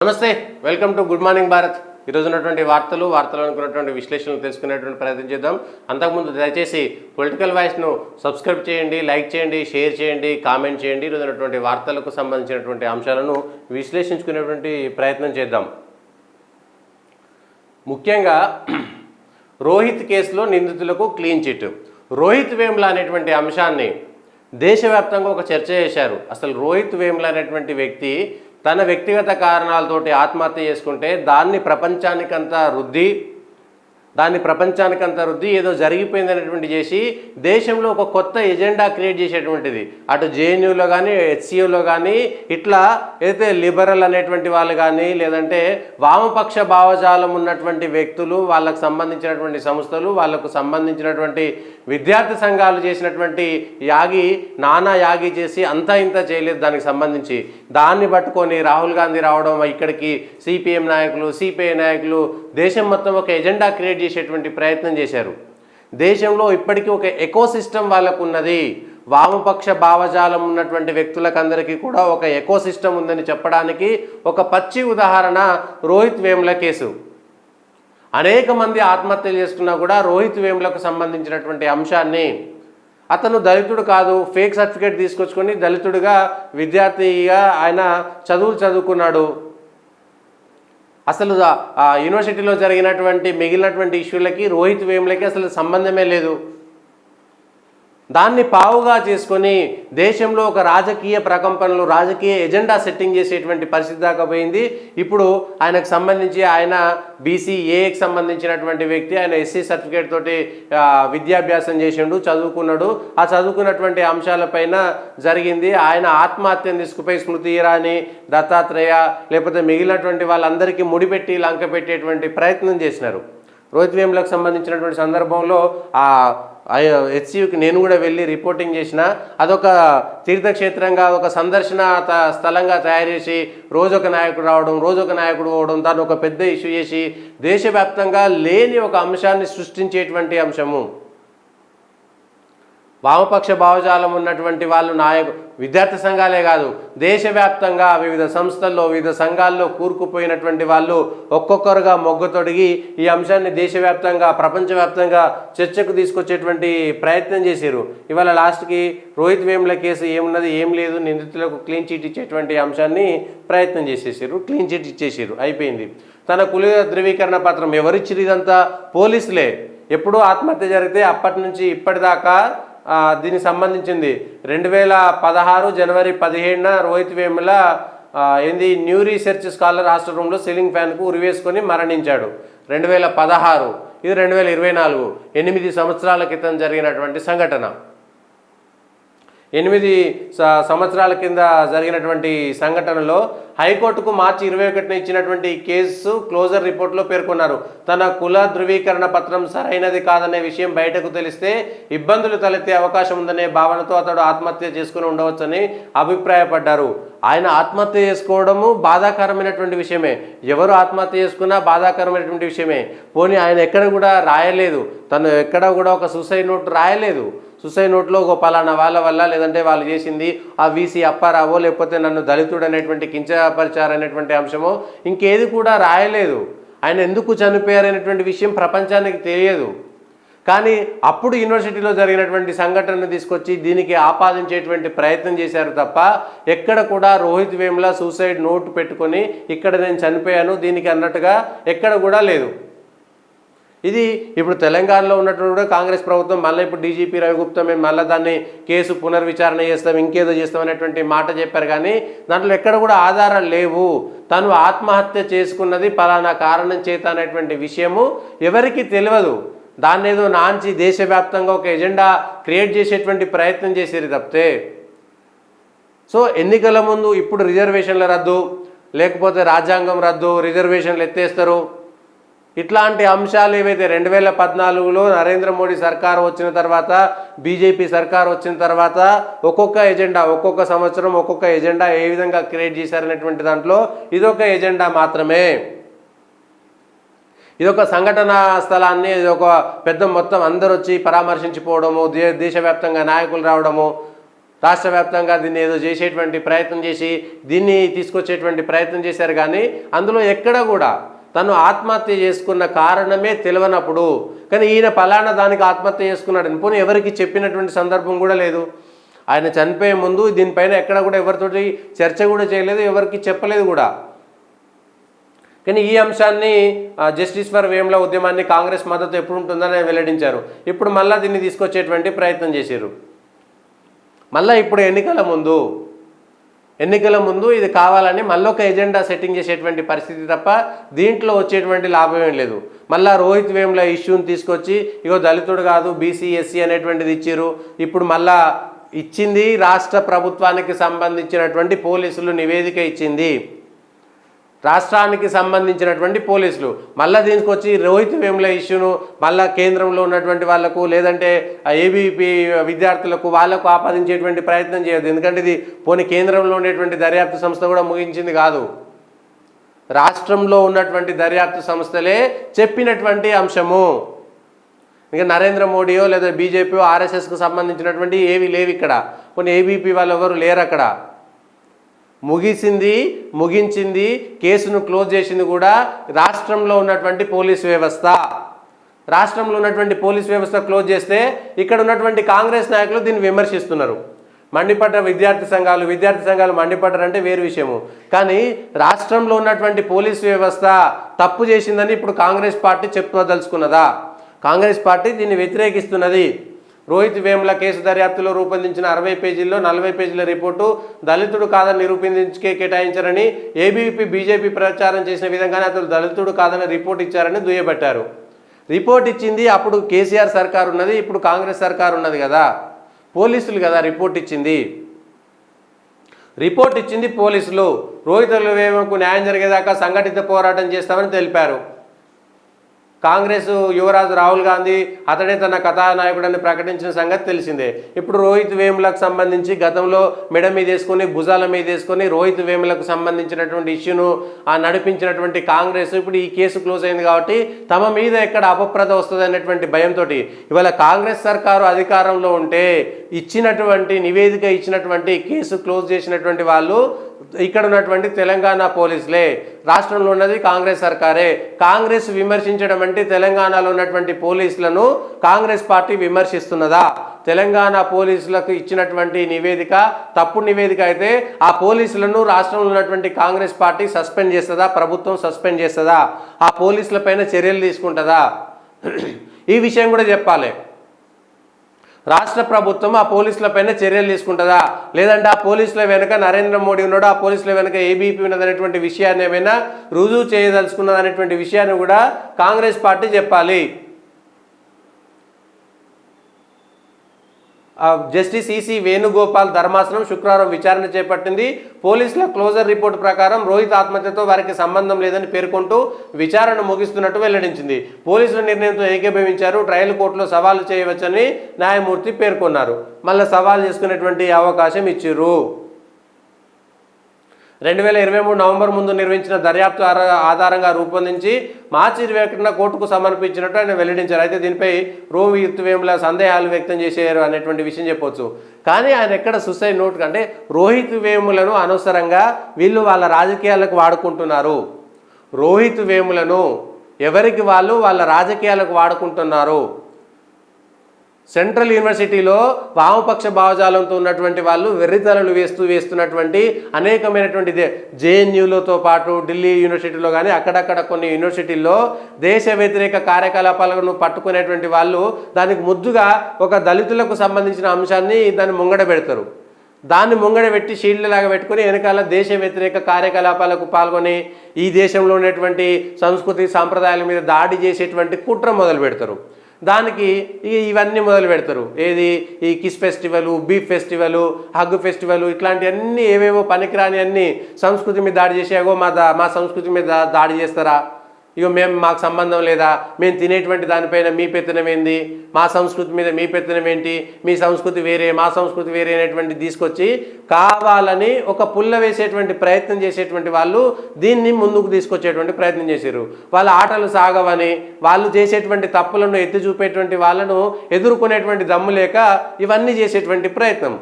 నమస్తే, welcome to good morning Bharat. ఈరోజు ఉన్నటువంటి వార్తలు అనుకున్నటువంటి విశ్లేషణలు తెలుసుకునేటువంటి ప్రయత్నం చేద్దాం. అంతకుముందు దయచేసి పొలిటికల్ వాయిస్ను సబ్స్క్రైబ్ చేయండి, లైక్ చేయండి, షేర్ చేయండి, కామెంట్ చేయండి. ఈరోజు ఉన్నటువంటి వార్తలకు సంబంధించినటువంటి అంశాలను విశ్లేషించుకునేటువంటి ప్రయత్నం చేద్దాం. ముఖ్యంగా రోహిత్ కేసులో నిందితులకు క్లీన్ చిట్. రోహిత్ వేముల అనేటువంటి అంశాన్ని దేశవ్యాప్తంగా ఒక చర్చ చేశారు. అసలు రోహిత్ వేముల అనేటువంటి వ్యక్తి తన వ్యక్తిగత కారణాలతోటి ఆత్మహత్య చేసుకుంటే దాన్ని ప్రపంచానికంతా రుద్ది ఏదో జరిగిపోయింది అనేటువంటి చేసి దేశంలో ఒక కొత్త ఎజెండా క్రియేట్ చేసేటువంటిది. అటు జేఎన్యూలో కానీ హెచ్సియూలో కానీ ఇట్లా అయితే లిబరల్ అనేటువంటి వాళ్ళు కానీ లేదంటే వామపక్ష భావజాలం ఉన్నటువంటి వ్యక్తులు, వాళ్ళకు సంబంధించినటువంటి సంస్థలు, వాళ్ళకు సంబంధించినటువంటి విద్యార్థి సంఘాలు చేసినటువంటి నానా యాగి చేసి అంతా ఇంత చేయలేదు. దానికి సంబంధించి దాన్ని పట్టుకొని రాహుల్ గాంధీ రావడం, ఇక్కడికి సిపిఎం నాయకులు, సిపిఐ నాయకులు దేశం మొత్తం ఒక ఎజెండా క్రియేట్ చేసేటువంటి ప్రయత్నం చేశారు. దేశంలో ఇప్పటికీ ఒక ఎకోసిస్టమ్ వాళ్ళకు ఉన్నది. వామపక్ష భావజాలం ఉన్నటువంటి వ్యక్తులకందరికీ కూడా ఒక ఎకోసిస్టమ్ ఉందని చెప్పడానికి ఒక పచ్చి ఉదాహరణ రోహిత్ వేముల కేసు. అనేక మంది ఆత్మహత్యలు చేసుకున్నా కూడా రోహిత్ వేములకు సంబంధించినటువంటి అంశాన్ని, అతను దళితుడు కాదు, ఫేక్ సర్టిఫికేట్ తీసుకొచ్చుకొని దళితుడిగా విద్యార్థిగా ఆయన చదువుకున్నాడు. అసలు యూనివర్సిటీలో జరిగినటువంటి మిగిలినటువంటి ఇష్యూలకి రోహిత్ వేములకి అసలు సంబంధమే లేదు. దాన్ని పావుగా చేసుకొని దేశంలో ఒక రాజకీయ ప్రకంపనలు, రాజకీయ ఎజెండా సెట్టింగ్ చేసేటువంటి పరిస్థితి దాకా పోయింది. ఇప్పుడు ఆయనకు సంబంధించి ఆయన బీసీఏకి సంబంధించినటువంటి వ్యక్తి, ఆయన ఎస్సీ సర్టిఫికేట్ తోటి విద్యాభ్యాసం చేసిండు, చదువుకున్నాడు. ఆ చదువుకున్నటువంటి అంశాలపైన జరిగింది. ఆయన ఆత్మహత్యను తీసుకుపోయి స్మృతి ఇరానీ, దత్తాత్రేయ లేకపోతే మిగిలినటువంటి వాళ్ళందరికీ ముడిపెట్టి లంక పెట్టేటువంటి ప్రయత్నం చేసినారు. రోహిత్ వేములకు సంబంధించినటువంటి సందర్భంలో హెచ్సియుకి నేను కూడా వెళ్ళి రిపోర్టింగ్ చేసిన. అదొక తీర్థక్షేత్రంగా, ఒక సందర్శన స్థలంగా తయారు చేసి రోజొక నాయకుడు రావడం, రోజొక నాయకుడు పోవడం, దాన్ని ఒక పెద్ద ఇష్యూ చేసి దేశవ్యాప్తంగా లేని ఒక అంశాన్ని సృష్టించేటువంటి అంశము. వామపక్ష భావజాలం ఉన్నటువంటి వాళ్ళు విద్యార్థి సంఘాలే కాదు, దేశవ్యాప్తంగా వివిధ సంస్థల్లో, వివిధ సంఘాల్లో కూరుకుపోయినటువంటి వాళ్ళు ఒక్కొక్కరుగా మొగ్గతొడిగి ఈ అంశాన్ని దేశవ్యాప్తంగా, ప్రపంచవ్యాప్తంగా చర్చకు తీసుకొచ్చేటువంటి ప్రయత్నం చేశారు. ఇవాళ లాస్ట్కి రోహిత్ వేముల కేసు ఏమున్నది, ఏం లేదు, నిందితులకు క్లీన్ చిట్ ఇచ్చేటువంటి అంశాన్ని ప్రయత్నం చేసేసారు. క్లీన్ చిట్ ఇచ్చేసారు, అయిపోయింది. తన కుల ధృవీకరణ పత్రం ఎవరిచ్చిరు? ఇదంతా పోలీసులే. ఎప్పుడూ ఆత్మహత్య జరిగితే అప్పటి నుంచి ఇప్పటిదాకా దీనికి సంబంధించింది 2016 జనవరి 17న Rohith Vemula new research scholar hostel రూమ్లో సీలింగ్ ఫ్యాన్కు ఉరివేసుకొని మరణించాడు. 2016, ఇది 2024, 8 సంవత్సరాల క్రితం జరిగినటువంటి సంఘటన. 8 సంవత్సరాల కింద జరిగినటువంటి సంఘటనలో హైకోర్టుకు మార్చి 21న ఇచ్చినటువంటి కేసు క్లోజర్ రిపోర్ట్లో పేర్కొన్నారు. తన కుల ధృవీకరణ పత్రం సరైనది కాదనే విషయం బయటకు తెలిస్తే ఇబ్బందులు తలెత్తే అవకాశం ఉందనే భావనతో అతడు ఆత్మహత్య చేసుకుని ఉండవచ్చని అభిప్రాయపడ్డారు. ఆయన ఆత్మహత్య చేసుకోవడము బాధాకరమైనటువంటి విషయమే. ఎవరు ఆత్మహత్య చేసుకున్నా బాధాకరమైనటువంటి విషయమే. పోనీ ఆయన ఎక్కడ కూడా రాయలేదు, తను ఎక్కడ కూడా ఒక సూసైడ్ నోట్ రాయలేదు. సూసైడ్ నోట్లో ఒక పలానా వాళ్ళ వల్ల, లేదంటే వాళ్ళు చేసింది ఆ వీసీ అప్పారావో, లేకపోతే నన్ను దళితుడు అనేటువంటి కించపరిచారనేటువంటి అంశమో ఇంకేది కూడా రాయలేదు. ఆయన ఎందుకు చనిపోయారనేటువంటి విషయం ప్రపంచానికి తెలియదు. కానీ అప్పుడు యూనివర్సిటీలో జరిగినటువంటి సంఘటనను తీసుకొచ్చి దీనికి ఆపాదించేటువంటి ప్రయత్నం చేశారు తప్ప ఎక్కడ కూడా రోహిత్ వేముల సూసైడ్ నోట్ పెట్టుకొని ఇక్కడ నేను చనిపోయాను దీనికి అన్నట్టుగా ఎక్కడ కూడా లేదు. ఇది ఇప్పుడు తెలంగాణలో ఉన్నటువంటి కూడా కాంగ్రెస్ ప్రభుత్వం మళ్ళీ ఇప్పుడు డీజీపీ రవిగుప్తా మేము మళ్ళీ దాన్ని కేసు పునర్విచారణ చేస్తాం, ఇంకేదో చేస్తాం అనేటువంటి మాట చెప్పారు. కానీ దాంట్లో ఎక్కడ కూడా ఆధారాలు లేవు. తను ఆత్మహత్య చేసుకున్నది పలానా కారణం చేత అనేటువంటి విషయము ఎవరికి తెలియదు. దాన్ని ఏదో నాంచి దేశవ్యాప్తంగా ఒక ఎజెండా క్రియేట్ చేసేటువంటి ప్రయత్నం చేసేది తప్పితే. సో ఎన్నికల ముందు ఇప్పుడు రిజర్వేషన్ల రద్దు, లేకపోతే రాజ్యాంగం రద్దు, రిజర్వేషన్లు ఎత్తేస్తారు, ఇట్లాంటి అంశాలు ఏవైతే 2014లో నరేంద్ర మోడీ సర్కారు వచ్చిన తర్వాత, బీజేపీ సర్కారు వచ్చిన తర్వాత ఒక్కొక్క ఎజెండా, ఒక్కొక్క సంవత్సరం ఒక్కొక్క ఎజెండా ఏ విధంగా క్రియేట్ చేశారనేటువంటి దాంట్లో ఇదొక ఎజెండా మాత్రమే. ఇదొక సంఘటన స్థలాన్ని, ఇది ఒక పెద్ద మొత్తం అందరూ వచ్చి పరామర్శించిపోవడము, దేశవ్యాప్తంగా నాయకులు రావడము, రాష్ట్ర వ్యాప్తంగా దీన్ని ఏదో చేసేటువంటి ప్రయత్నం చేసి దీన్ని తీసుకొచ్చేటువంటి ప్రయత్నం చేశారు. కానీ అందులో ఎక్కడ కూడా తను ఆత్మహత్య చేసుకున్న కారణమే తెలియనప్పుడు, కానీ ఈయన పలానా దానికి ఆత్మహత్య చేసుకున్నాడు పోనీ ఎవరికి చెప్పినటువంటి సందర్భం కూడా లేదు. ఆయన చనిపోయే ముందు దీనిపైన ఎక్కడ కూడా ఎవరితోటి చర్చ కూడా చేయలేదు, ఎవరికి చెప్పలేదు కూడా. కానీ ఈ అంశాన్ని జస్టిస్ ఫర్ వేముల ఉద్యమాన్ని కాంగ్రెస్ మద్దతు ఎప్పుడు ఉంటుందని వెల్లడించారు. ఇప్పుడు మళ్ళీ దీన్ని తీసుకొచ్చేటువంటి ప్రయత్నం చేశారు. మళ్ళీ ఇప్పుడు ఎన్నికల ముందు ఇది కావాలని మళ్ళీ ఒక ఎజెండా సెట్టింగ్ చేసేటువంటి పరిస్థితి తప్ప దీంట్లో వచ్చేటువంటి లాభం ఏం లేదు. మళ్ళీ రోహిత్ వేముల ఇష్యూని తీసుకొచ్చి ఇగో దళితుడు కాదు బీసీ ఎస్సీ అనేటువంటిది ఇచ్చారు. ఇప్పుడు మళ్ళా ఇచ్చింది రాష్ట్ర ప్రభుత్వానికి సంబంధించినటువంటి పోలీసులు నివేదిక ఇచ్చింది, రాష్ట్రానికి సంబంధించినటువంటి పోలీసులు. మళ్ళీ దీనికి వచ్చి రోహిత్ వేముల ఇష్యూను మళ్ళీ కేంద్రంలో ఉన్నటువంటి వాళ్లకు లేదంటే ఏబీపీ విద్యార్థులకు వాళ్ళకు ఆపాదించేటువంటి ప్రయత్నం చేయదు. ఎందుకంటే ఇది పోనీ కేంద్రంలో ఉండేటువంటి దర్యాప్తు సంస్థ కూడా ముగించింది కాదు, రాష్ట్రంలో ఉన్నటువంటి దర్యాప్తు సంస్థలే చెప్పినటువంటి అంశము. ఇంకా నరేంద్ర మోడీయో లేదా బీజేపీయో ఆర్ఎస్ఎస్కు సంబంధించినటువంటి ఏవి లేవు ఇక్కడ. కొన్ని ఏబీపీ వాళ్ళు ఎవరు లేరు అక్కడ. ముగించింది కేసును క్లోజ్ చేసింది కూడా రాష్ట్రంలో ఉన్నటువంటి పోలీస్ వ్యవస్థ. రాష్ట్రంలో ఉన్నటువంటి పోలీస్ వ్యవస్థ క్లోజ్ చేస్తే ఇక్కడ ఉన్నటువంటి కాంగ్రెస్ నాయకులు దీన్ని విమర్శిస్తున్నారు. మండిపడ్డ విద్యార్థి సంఘాలు మండిపడ్డారంటే వేరు విషయము. కానీ రాష్ట్రంలో ఉన్నటువంటి పోలీస్ వ్యవస్థ తప్పు చేసిందని ఇప్పుడు కాంగ్రెస్ పార్టీ చెప్పదలుచుకున్నదా? కాంగ్రెస్ పార్టీ దీన్ని వ్యతిరేకిస్తున్నది. రోహిత్ వేముల కేసు దర్యాప్తులో రూపొందించిన 60 పేజీల్లో 40 పేజీల రిపోర్టు దళితుడు కాదని నిరూపించకే కేటాయించారని ఏబీపీ బీజేపీ ప్రచారం చేసిన విధంగానే అతను దళితుడు కాదని రిపోర్ట్ ఇచ్చారని దుయ్యబట్టారు. రిపోర్ట్ ఇచ్చింది అప్పుడు కేసీఆర్ సర్కారు ఉన్నది, ఇప్పుడు కాంగ్రెస్ సర్కారు ఉన్నది కదా. పోలీసులు కదా రిపోర్ట్ ఇచ్చింది పోలీసులు. రోహిత్ వేములకు న్యాయం జరిగేదాకా సంఘటిత పోరాటం చేస్తామని తెలిపారు. కాంగ్రెస్ యువరాజు రాహుల్ గాంధీ అతడే తన కథానాయకుడని ప్రకటించిన సంగతి తెలిసిందే. ఇప్పుడు రోహిత్ వేములకు సంబంధించి గతంలో మెడ మీద వేసుకొని భుజాల మీద వేసుకొని రోహిత్ వేములకు సంబంధించినటువంటి ఇష్యూను నడిపించినటువంటి కాంగ్రెస్ ఇప్పుడు ఈ కేసు క్లోజ్ అయింది కాబట్టి తమ మీద ఎక్కడ అపప్రద వస్తుంది అనేటువంటి భయంతో ఇవాళ కాంగ్రెస్ సర్కారు అధికారంలో ఉంటే ఇచ్చినటువంటి నివేదిక ఇచ్చినటువంటి కేసు క్లోజ్ చేసినటువంటి వాళ్ళు ఇక్కడ ఉన్నటువంటి తెలంగాణ పోలీసులే. రాష్ట్రంలో ఉన్నది కాంగ్రెస్ సర్కారే. కాంగ్రెస్ విమర్శించడం అంటే తెలంగాణలో ఉన్నటువంటి పోలీసులను కాంగ్రెస్ పార్టీ విమర్శిస్తున్నదా? తెలంగాణ పోలీసులకు ఇచ్చినటువంటి నివేదిక తప్పుడు నివేదిక అయితే ఆ పోలీసులను రాష్ట్రంలో ఉన్నటువంటి కాంగ్రెస్ పార్టీ సస్పెండ్ చేస్తుందా? ప్రభుత్వం సస్పెండ్ చేస్తుందా? ఆ పోలీసుల పైన చర్యలు తీసుకుంటుందా? ఈ విషయం కూడా చెప్పాలి. రాష్ట్ర ప్రభుత్వం ఆ పోలీసుల పైన చర్యలు తీసుకుంటుందా? లేదంటే ఆ పోలీసుల వెనుక నరేంద్ర మోడీ ఉన్నాడు, ఆ పోలీసుల వెనుక ఏబీపీ ఉన్నదనేటువంటి విషయాన్ని ఏమైనా రుజువు చేయదలుచుకున్నదనేటువంటి విషయాన్ని కూడా కాంగ్రెస్ పార్టీ చెప్పాలి. జస్టిస్ ఈసీ వేణుగోపాల్ ధర్మాసనం శుక్రవారం విచారణ చేపట్టింది. పోలీసుల క్లోజర్ రిపోర్టు ప్రకారం రోహిత్ ఆత్మహత్యతో వారికి సంబంధం లేదని పేర్కొంటూ విచారణ ముగిస్తున్నట్టు వెల్లడించింది. పోలీసుల నిర్ణయంతో ఏకీభవించారు. ట్రయల్ కోర్టులో సవాలు చేయవచ్చని న్యాయమూర్తి పేర్కొన్నారు. మళ్ళీ సవాల్ చేసుకునేటువంటి అవకాశం ఇచ్చిర్రు. 2023 నవంబర్ ముందు నిర్వహించిన దర్యాప్తు ఆధారంగా రూపొందించి మార్చి 21న కోర్టుకు సమర్పించినట్టు ఆయన వెల్లడించారు. అయితే దీనిపై రోహిత్ వేముల సందేహాలు వ్యక్తం చేశారు అనేటువంటి విషయం చెప్పొచ్చు. కానీ ఆయన ఎక్కడ సూసైడ్ నోట్ అంటే రోహిత్ వేములను అనవసరంగా వీళ్ళు వాళ్ళ రాజకీయాలకు వాడుకుంటున్నారు. రోహిత్ వేములను ఎవరికి వాళ్ళు వాళ్ళ రాజకీయాలకు వాడుకుంటున్నారు. సెంట్రల్ యూనివర్సిటీలో వామపక్ష భావజాలంతో ఉన్నటువంటి వాళ్ళు వెర్రితలలు వేస్తున్నటువంటి అనేకమైనటువంటి జేఎన్యూలతో పాటు ఢిల్లీ యూనివర్సిటీలో కానీ అక్కడక్కడ కొన్ని యూనివర్సిటీల్లో దేశ వ్యతిరేక కార్యకలాపాలను పట్టుకునేటువంటి వాళ్ళు దానికి ముద్దుగా ఒక దళితులకు సంబంధించిన అంశాన్ని దాన్ని ముంగడ పెడతారు. దాన్ని ముంగడ పెట్టి షీల్డ్లాగా పెట్టుకుని వెనకాల దేశ వ్యతిరేక కార్యకలాపాలకు పాల్గొని ఈ దేశంలో ఉన్నటువంటి సంస్కృతి సాంప్రదాయాల మీద దాడి చేసేటువంటి కుట్ర మొదలు పెడతారు. దానికి ఇవన్నీ మొదలు పెడతారు. ఏది ఈ kiss festival, beef festival, hug festival, ఇట్లాంటివన్నీ ఏవేవో పనికిరాని అన్నీ సంస్కృతి మీద దాడి చేసేవో మా సంస్కృతి మీద దాడి చేస్తారా? ఇగో మాకు సంబంధం లేదా, మేము తినేటువంటి దానిపైన మీ పెత్తనం ఏంది, మా సంస్కృతి మీద మీ పెత్తనం ఏంటి, మీ సంస్కృతి వేరే మా సంస్కృతి వేరే అనేటువంటి తీసుకొచ్చి కావాలని ఒక పుల్ల వేసేటువంటి ప్రయత్నం చేసేటువంటి వాళ్ళు దీన్ని ముందుకు తీసుకొచ్చేటువంటి ప్రయత్నం చేశారు. వాళ్ళ ఆటలు సాగవని వాళ్ళు చేసేటువంటి తప్పులను ఎత్తి చూపేటువంటి వాళ్ళను ఎదుర్కొనేటువంటి దమ్ము లేక ఇవన్నీ చేసేటువంటి ప్రయత్నం.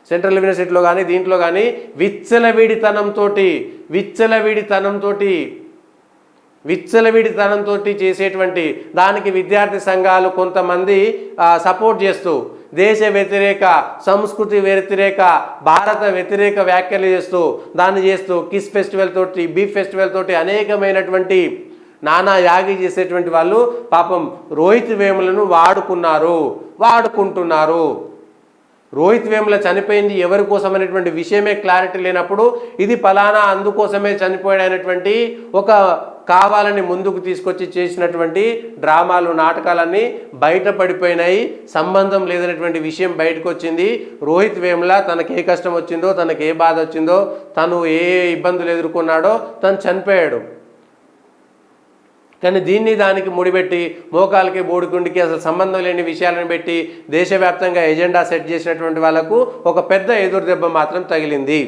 సెంట్రల్ యూనివర్సిటీలో కానీ దీంట్లో కానీ విచ్చలవిడితనంతో చేసేటువంటి దానికి విద్యార్థి సంఘాలు కొంతమంది సపోర్ట్ చేస్తూ దేశ వ్యతిరేక, సంస్కృతి వ్యతిరేక, భారత వ్యతిరేక వ్యాఖ్యలు చేస్తూ కిస్ ఫెస్టివల్ తోటి, బీఫ్ ఫెస్టివల్ తోటి అనేకమైనటువంటి నానా యాగి చేసేటువంటి వాళ్ళు పాపం రోహిత్ వేములను వాడుకుంటున్నారు. రోహిత్ వేముల చనిపోయింది ఎవరి కోసం అనేటువంటి విషయమే క్లారిటీ లేనప్పుడు ఇది ఫలానా అందుకోసమే చనిపోయాడు అనేటువంటి ఒక కావాలని ముందుకు తీసుకొచ్చి చేసినటువంటి డ్రామాలు, నాటకాలన్నీ బయటపడిపోయినాయి. సంబంధం లేదనేటువంటి విషయం బయటకు వచ్చింది. రోహిత్ వేముల తనకు ఏ కష్టం వచ్చిందో, తనకు ఏ బాధ వచ్చిందో, తను ఏ ఇబ్బందులు ఎదుర్కొన్నాడో తను చనిపోయాడు. కానీ దీన్ని దానికి ముడిపెట్టి మోకాలకి బోడిగుండికి అసలు సంబంధం లేని విషయాలను పెట్టి దేశవ్యాప్తంగా ఎజెండా సెట్ చేసినటువంటి వాళ్ళకు ఒక పెద్ద ఎదురు దెబ్బ మాత్రం తగిలింది.